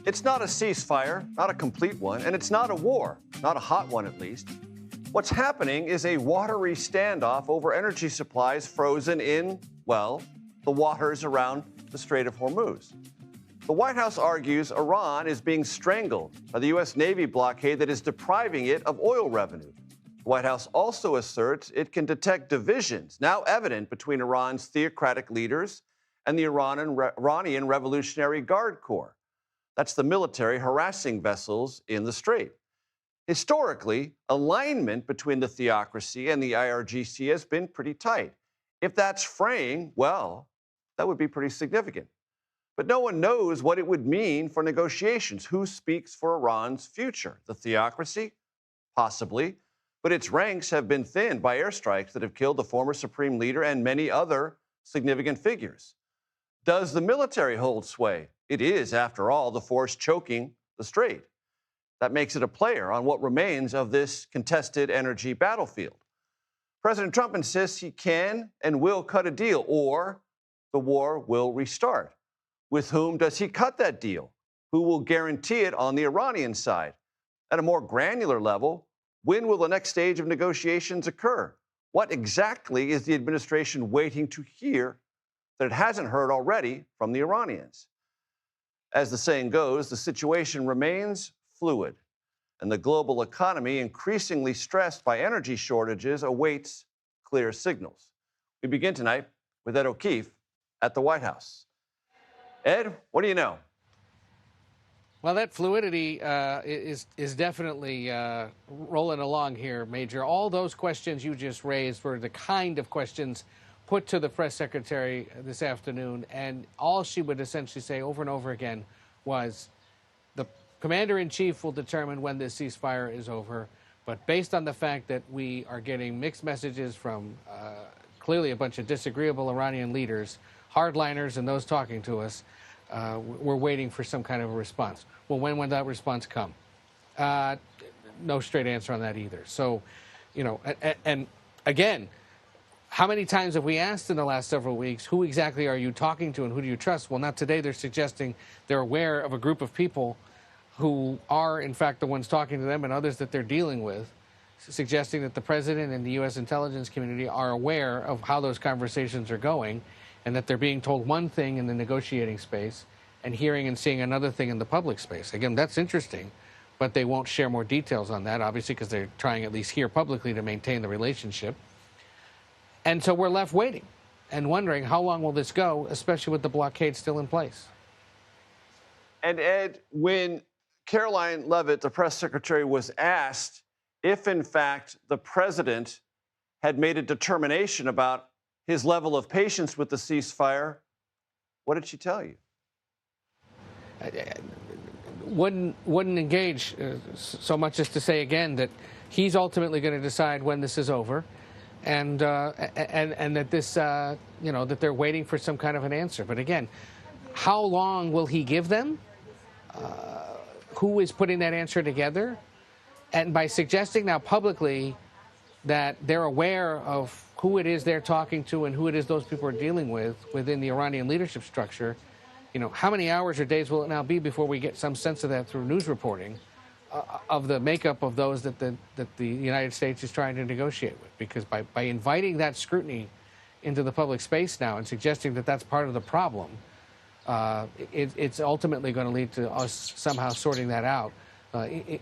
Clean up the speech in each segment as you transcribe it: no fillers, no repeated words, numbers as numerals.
It's not a ceasefire, not a complete one, and it's not a war, not a hot one at least. What's happening is a watery standoff over energy supplies frozen in, well, the waters around the Strait of Hormuz. The White House argues Iran is being strangled by the U.S. Navy blockade that is depriving it of oil revenue. The White House also asserts it can detect divisions now evident between Iran's theocratic leaders and the Iranian Revolutionary Guard Corps. That's the military harassing vessels in the Strait. Historically, alignment between the theocracy and the IRGC has been pretty tight. If that's fraying, well, that would be pretty significant. But no one knows what it would mean for negotiations. Who speaks for Iran's future? The theocracy? Possibly. But its ranks have been thinned by airstrikes that have killed the former supreme leader and many other significant figures. Does the military hold sway? It is, after all, the force choking the strait. That makes it a player on what remains of this contested energy battlefield. President Trump insists he can and will cut a deal, or the war will restart. With whom does he cut that deal? Who will guarantee it on the Iranian side? At a more granular level, when will the next stage of negotiations occur? What exactly is the administration waiting to hear that it hasn't heard already from the Iranians? As the saying goes, the situation remains fluid, and the global economy, increasingly stressed by energy shortages, awaits clear signals. We begin tonight with Ed O'Keefe at the White House. Ed, what do you know? Well, that fluidity is definitely rolling along here, Major. All those questions you just raised were the kind of questions put to the press secretary this afternoon, and all she would essentially say over and over again was the commander-in-chief will determine when this ceasefire is over, but based on the fact that we are getting mixed messages from clearly a bunch of disagreeable Iranian leaders, hardliners and those talking to us, we're waiting for some kind of a response. Well, when would that response come? No straight answer on that either. So, you know, and again, how many times have we asked in the last several weeks, who exactly are you talking to and who do you trust? Well, now today they're suggesting they're aware of a group of people who are, in fact, the ones talking to them and others that they're dealing with, suggesting that the president and the U.S. intelligence community are aware of how those conversations are going and that they're being told one thing in the negotiating space and hearing and seeing another thing in the public space. Again, that's interesting, but they won't share more details on that, obviously, because they're trying at least here publicly to maintain the relationship. And so we're left waiting and wondering how long will this go, especially with the blockade still in place. And Ed, when Caroline Leavitt, the press secretary, was asked if, in fact, the president had made a determination about his level of patience with the ceasefire, what did she tell you? Wouldn't engage so much as to say again that he's ultimately going to decide when this is over, and that this you know, that they're waiting for some kind of an answer. But again, how long will he give them? Who is putting that answer together? And by suggesting now publicly that they're aware of who it is they're talking to and who it is those people are dealing with within the Iranian leadership structure, you know, how many hours or days will it now be before we get some sense of that through news reporting of the makeup of those that the United States is trying to negotiate with? Because by inviting that scrutiny into the public space now and suggesting that that's part of the problem, it's ultimately going to lead to us somehow sorting that out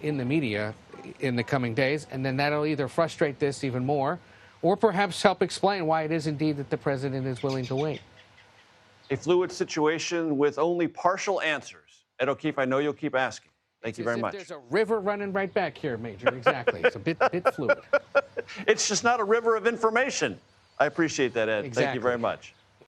in the media in the coming days, and then that'll either frustrate this even more or perhaps help explain why it is indeed that the president is willing to wait. A fluid situation with only partial answers. Ed O'Keefe, I know you'll keep asking. Thank you very much. There's a river running right back here, Major. Exactly. It's a bit fluid. It's just not a river of information. I appreciate that, Ed. Exactly. Thank you very much.